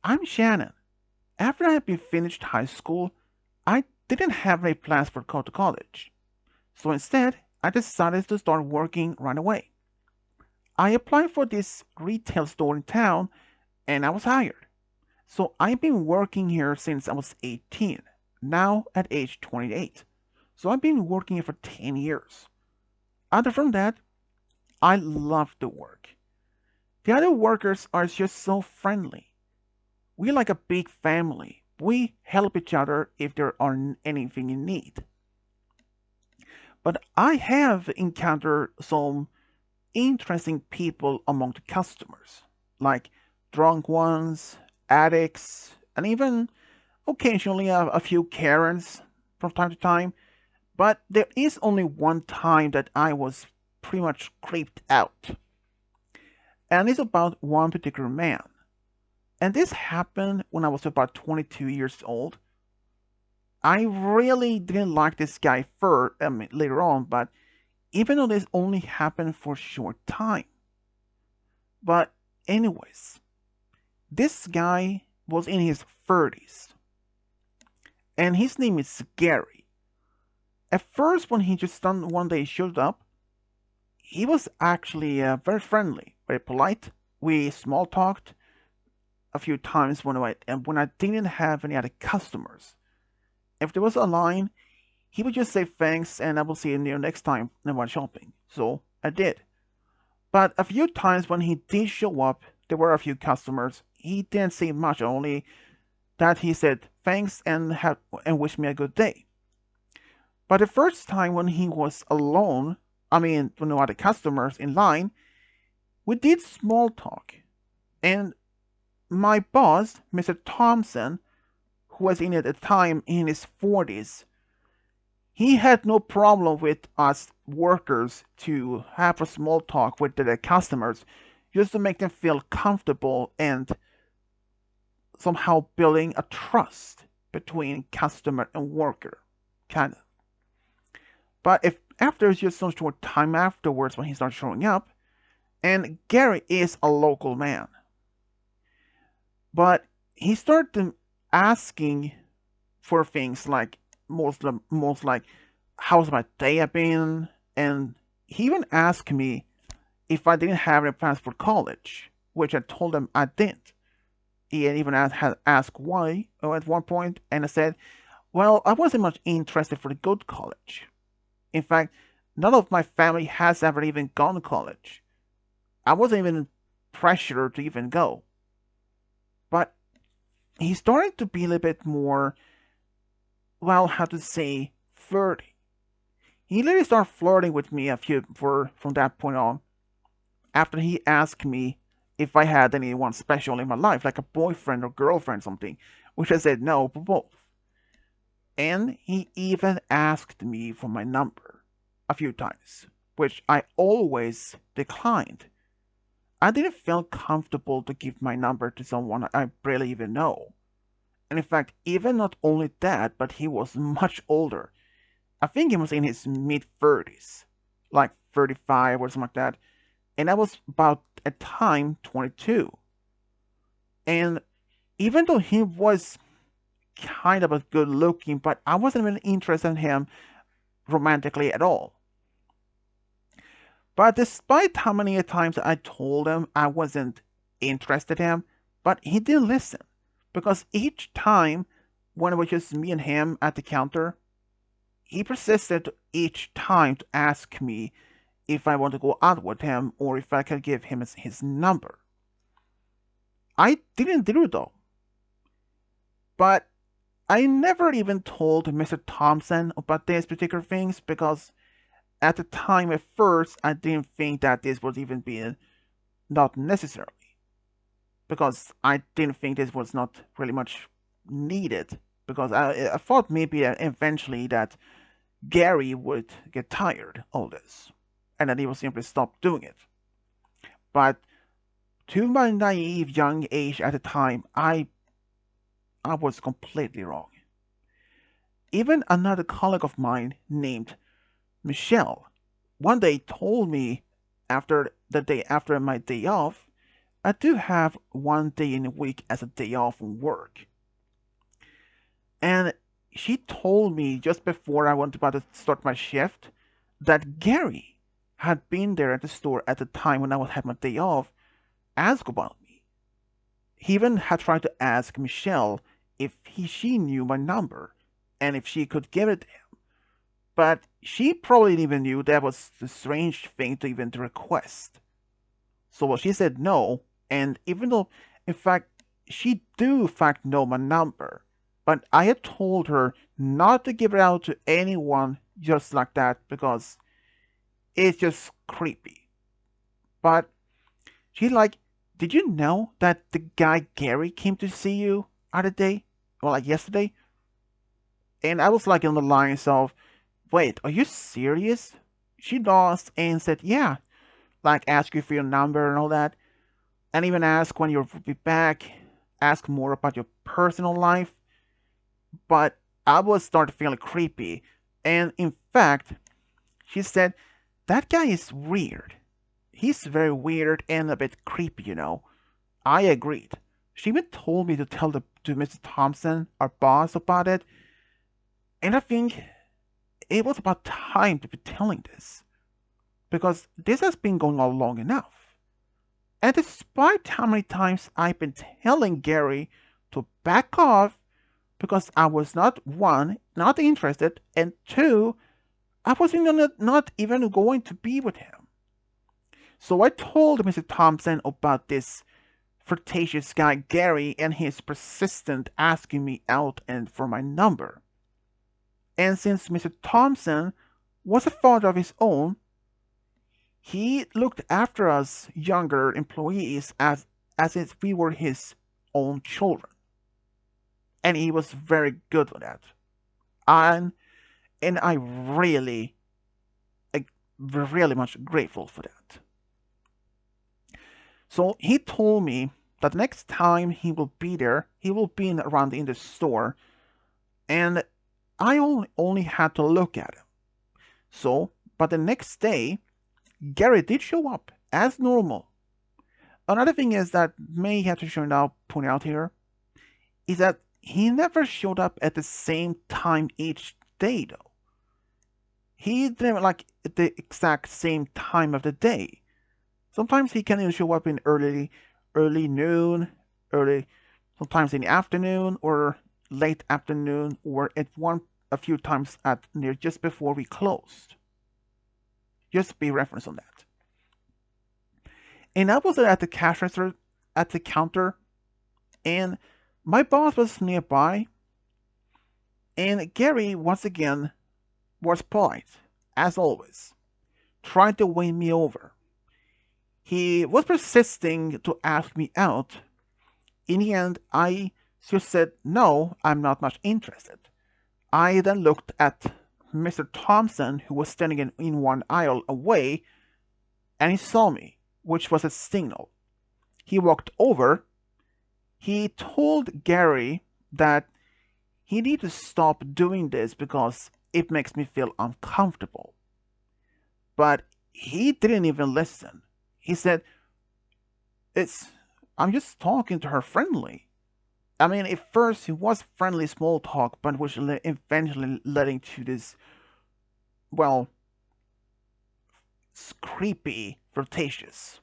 I'm Shannon. After I had been finished high school, I didn't have any plans for go to college. So instead, I decided to start working right away. I applied for this retail store in town and I was hired. So I've been working here since I was 18, now at age 28. So I've been working here for 10 years. Other from that, I love the work. The other workers are just so friendly. We're like a big family. We help each other if there are anything in need. But I have encountered some interesting people among the customers, like drunk ones, addicts, and even occasionally a few Karens from time to time. But there is only one time that I was pretty much creeped out, and it's about one particular man. And this happened when I was about 22 years old. I really didn't like this guy later on, but even though this only happened for a short time. But anyways, this guy was in his 30s, and his name is Gary. At first, when he just one day showed up, he was actually very friendly, very polite. We small talked a few times when I didn't have any other customers. If there was a line, he would just say thanks and I will see you next time when shopping. So I did. But a few times when he did show up, there were a few customers. He didn't say much, only that he said thanks and wished me a good day. But the first time when he was alone, I mean, with no other customers in line, we did small talk. And my boss, Mr. Thompson, who was in at the time in his 40s, he had no problem with us workers to have a small talk with the customers just to make them feel comfortable and somehow building a trust between customer and worker. Kind of. But if after just some short time afterwards when he starts showing up, and Gary is a local man, but he started asking for things like most like how's my day been, and he even asked me if I didn't have any plans for college, which I told him I didn't. He even had asked why at one point, and I said, well, I wasn't much interested for the good college. In fact, none of my family has ever even gone to college. I wasn't even pressured to even go. But he started to be a little bit more, well, how to say, flirty. He literally started flirting with me from that point on. After he asked me if I had anyone special in my life, like a boyfriend or girlfriend, something, which I said no for both. And he even asked me for my number a few times, which I always declined. I didn't feel comfortable to give my number to someone I barely even know. And in fact, even not only that, but he was much older. I think he was in his mid 30s, like 35 or something like that. And I was about at time 22. And even though he was kind of a good looking, but I wasn't really interested in him romantically at all. But despite how many times I told him I wasn't interested in him, but he didn't listen. Because each time when it was just me and him at the counter, he persisted each time to ask me if I want to go out with him or if I could give him his number. I didn't do it though. But I never even told Mr. Thompson about these particular things because at the time at first I didn't think that this was even being not necessary. Because I didn't think this was not really much needed. Because I thought maybe eventually that Gary would get tired of this and that he would simply stop doing it. But to my naive young age at the time, I was completely wrong. Even another colleague of mine named Michelle one day told me after the day after my day off, I do have one day in a week as a day off from work. And she told me just before I went about to start my shift that Gary had been there at the store at the time when I had my day off, asked about me. He even had tried to ask Michelle if she knew my number and if she could give it to him. But she probably didn't even knew that was a strange thing to even to request. So well, she said no, and even though, in fact, she do in fact know my number, but I had told her not to give it out to anyone just like that because it's just creepy. But she's like, did you know that the guy Gary came to see you other day? Well, like yesterday? And I was like on the lines of, wait, are you serious? She lost and said, yeah, like ask you for your number and all that, and even ask when you'll be back, ask more about your personal life. But I was starting feeling creepy, and in fact, she said, that guy is weird. He's very weird and a bit creepy. I agreed. She even told me to tell to Mr. Thompson, our boss, about it, and I think it was about time to be telling this, because this has been going on long enough. And despite how many times I've been telling Gary to back off because I was not one, not interested, and two, I was not even going to be with him. So I told Mr. Thompson about this flirtatious guy Gary and his persistent asking me out and for my number. And since Mr. Thompson was a father of his own, he looked after us younger employees as if we were his own children. And he was very good with that. And I really, really much grateful for that. So he told me that next time he will be there, he will be around in the store, and I only had to look at him. So, but the next day, Gary did show up as normal. Another thing is that may have to point out here is that he never showed up at the same time each day though. He didn't like the exact same time of the day. Sometimes he can show up in early noon, early sometimes in the afternoon or late afternoon, or at a few times at near just before we closed. Just to be reference on that. And I was at the cash register at the counter, and my boss was nearby, and Gary once again was polite, as always, trying to win me over. He was persisting to ask me out. In the end, I just said, no, I'm not much interested. I then looked at Mr. Thompson, who was standing in one aisle away, and he saw me, which was a signal. He walked over. He told Gary that he needed to stop doing this because it makes me feel uncomfortable. But he didn't even listen. He said, I'm just talking to her friendly. I mean, at first it was friendly small talk, but which eventually leading to this, well, creepy, flirtatious.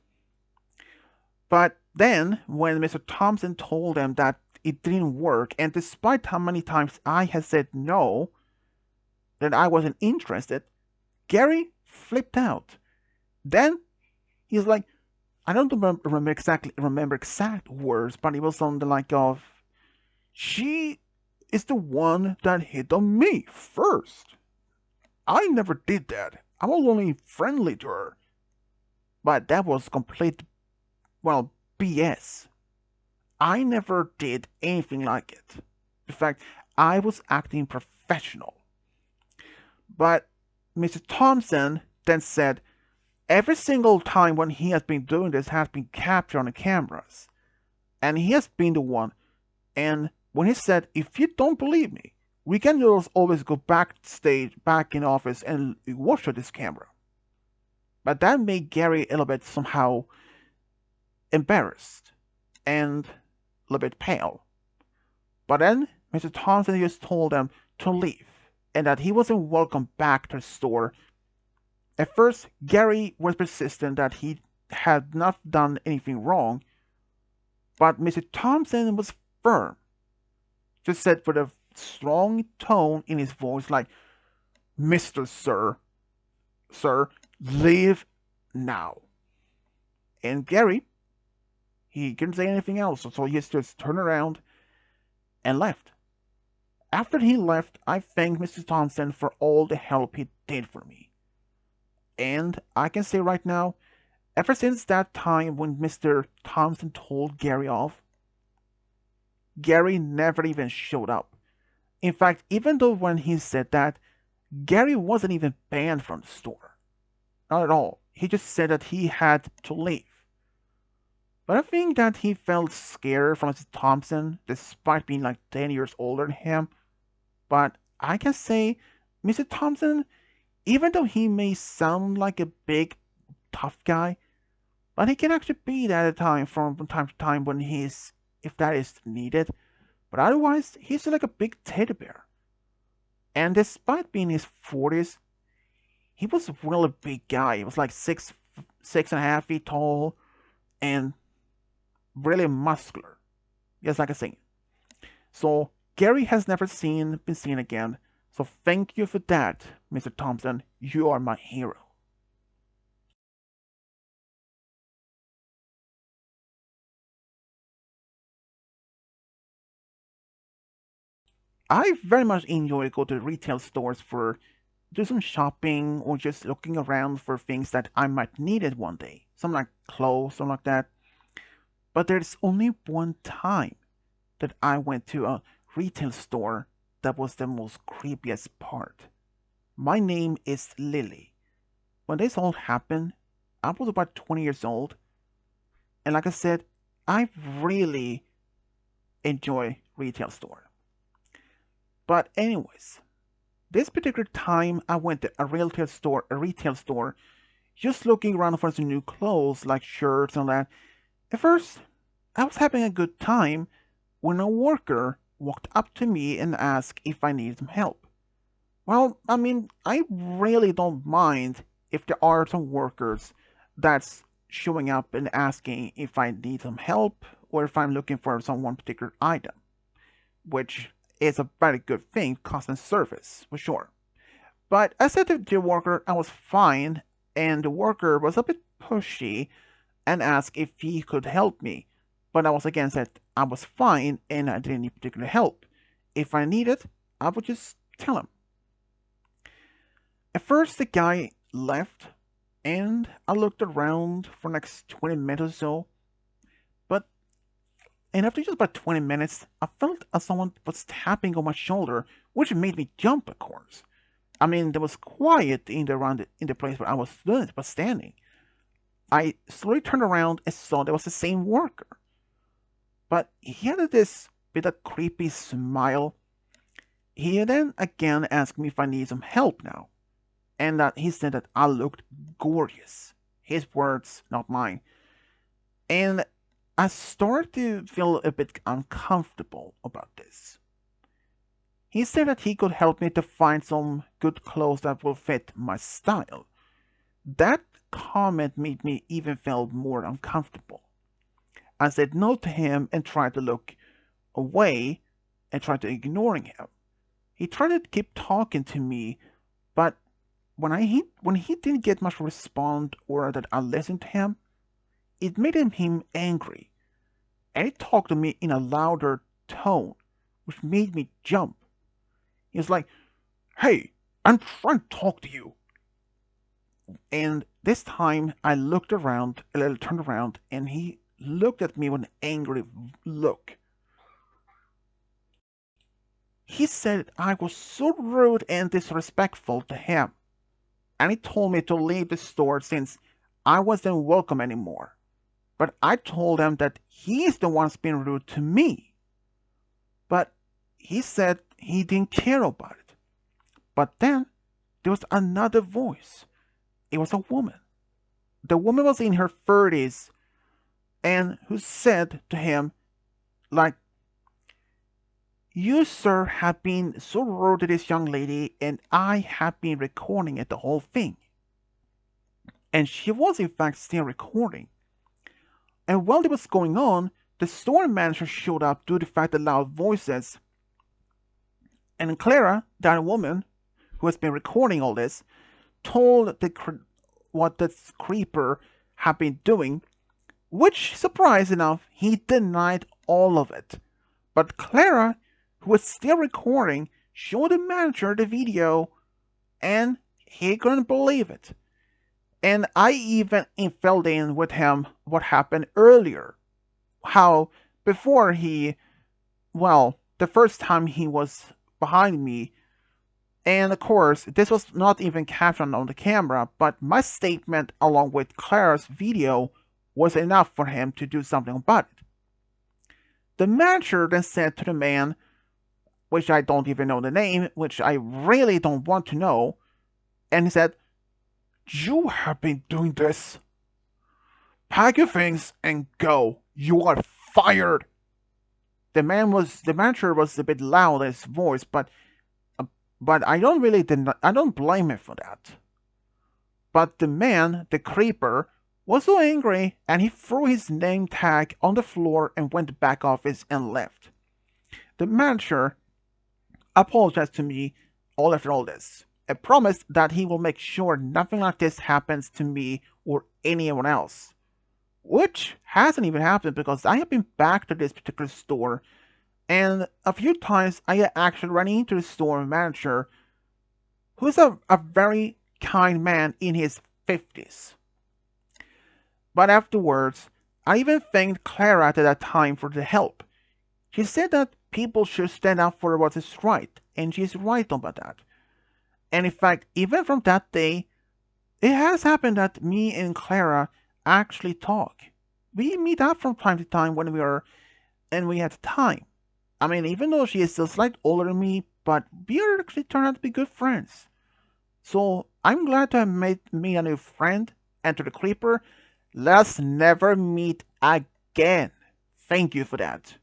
But then, when Mr. Thompson told him that it didn't work, and despite how many times I had said no, that I wasn't interested, Gary flipped out. Then he's like, I don't remember exact words, but it was something like of, she is the one that hit on me first. I never did that. I was only friendly to her. But that was complete, well, BS. I never did anything like it. In fact, I was acting professional. But Mr. Thompson then said every single time when he has been doing this has been captured on the cameras. And he has been the one. And when he said, if you don't believe me, we can just always go backstage, back in office and watch this camera. But that made Gary a little bit somehow embarrassed and a little bit pale. But then Mr. Thompson just told them to leave and that he wasn't welcome back to the store. At first, Gary was persistent that he had not done anything wrong, but Mr. Thompson was firm, just said with a strong tone in his voice like, Mr. Sir, leave now. And Gary, he couldn't say anything else, so he just turned around and left. After he left, I thanked Mr. Thompson for all the help he did for me. And I can say right now, ever since that time when Mr. Thompson told Gary off, Gary never even showed up. In fact, even though when he said that, Gary wasn't even banned from the store. Not at all. He just said that he had to leave. But I think that he felt scared from Mr. Thompson, despite being like 10 years older than him. But I can say, Mr. Thompson, even though he may sound like a big, tough guy, but he can actually be that at time from time to time when he's, if that is needed. But otherwise, he's like a big teddy bear. And despite being in his 40s, he was really a big guy. He was like 6.5 feet tall and really muscular. Just like I say. So Gary has never been seen again. So thank you for that, Mr. Thompson. You are my hero. I very much enjoy go to retail stores for do some shopping or just looking around for things that I might need it one day. Something like clothes, something like that. But there's only one time that I went to a retail store that was the most creepiest part. My name is Lily. When this all happened, I was about 20 years old, and like I said, I really enjoy retail store. But anyways, this particular time I went to a retail store, just looking around for some new clothes like shirts and that. At first, I was having a good time when a worker walked up to me and asked if I needed some help. Well, I mean, I really don't mind if there are some workers that's showing up and asking if I need some help or if I'm looking for some one particular item, which is a very good thing, customer service, for sure. But I said to the worker I was fine, and the worker was a bit pushy and asked if he could help me. But I was again said I was fine and I didn't need particular help. If I needed, I would just tell him. At first, the guy left, and I looked around for the next 20 minutes or so. But and after just about 20 minutes, I felt as someone was tapping on my shoulder, which made me jump, of course. I mean, there was quiet in the place where I was standing. I slowly turned around and saw there was the same worker, but he had this bit of creepy smile. He then again asked me if I need some help now, and that he said that I looked gorgeous. His words, not mine. And I started to feel a bit uncomfortable about this. He said that he could help me to find some good clothes that will fit my style. That comment made me even feel more uncomfortable. I said no to him and tried to look away and tried to ignoring him. He tried to keep talking to me, but when he didn't get much response or that I listened to him, it made him angry. And he talked to me in a louder tone, which made me jump. He was like, "Hey, I'm trying to talk to you." And this time I looked around, a little turned around, and he looked at me with an angry look. He said I was so rude and disrespectful to him, and he told me to leave the store since I wasn't welcome anymore. But I told him that he's the one being rude to me. But he said he didn't care about it. But then there was another voice. It was a woman. The woman was in her 30s, and who said to him, like, "You, sir, have been so rude to this young lady, and I have been recording it, the whole thing." And she was, in fact, still recording. And while it was going on, the store manager showed up due to the fact the loud voices. And Clara, that woman who has been recording all this, told what this creeper had been doing, which, surprise enough, he denied all of it. But Clara, who was still recording, showed the manager the video, and he couldn't believe it. And I even filled in with him what happened earlier. How before the first time he was behind me, and of course, this was not even captured on the camera, but my statement along with Clara's video was enough for him to do something about it. The manager then said to the man, which I don't even know the name, which I really don't want to know, and he said, "You have been doing this. Pack your things and go. You are fired." The manager was a bit loud in his voice, but I don't blame him for that. But the man, the creeper, was so angry, and he threw his name tag on the floor and went back office and left. The manager apologized to me all after all this, and promised that he will make sure nothing like this happens to me or anyone else. Which hasn't even happened because I have been back to this particular store, and a few times I actually ran into the store manager, who's a very kind man in his 50s. But afterwards, I even thanked Clara at that time for the help. She said that people should stand up for what is right, and she's right about that. And in fact, even from that day, it has happened that me and Clara actually talk. We meet up from time to time when we have time. I mean, even though she is still slightly older than me, but we are actually turned out to be good friends. So I'm glad to have made me a new friend, and to the creeper, let's never meet again. Thank you for that.